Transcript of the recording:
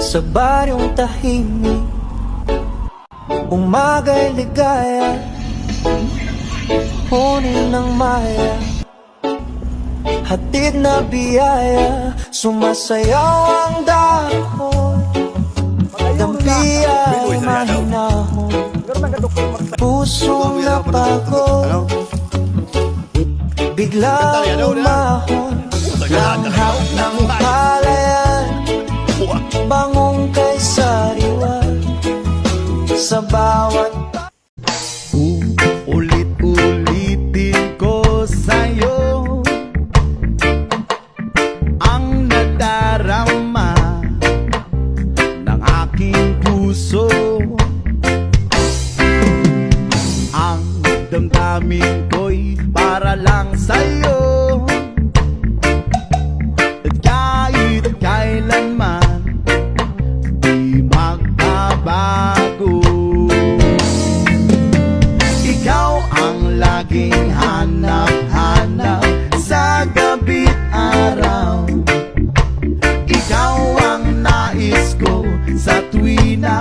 Sa baryong tahimik, umaga'y ligaya, hunin ng maya, hatid na biyaya. Sumasayaw ang dahon, dampi ay mahinahon, pusong napagod, biglang umahon. Langhap ng palayan, bangong kay sariwa, sa bawat ulit-ulitin ko sa'yo ang nadarama ng aking puso. Ang damdamin ko'y para lang sa'yo, at kahit kailanman di magbabago. Ikaw ang laging hanap-hanap sa gabi't araw. Ikaw ang nais ko sa tuwi na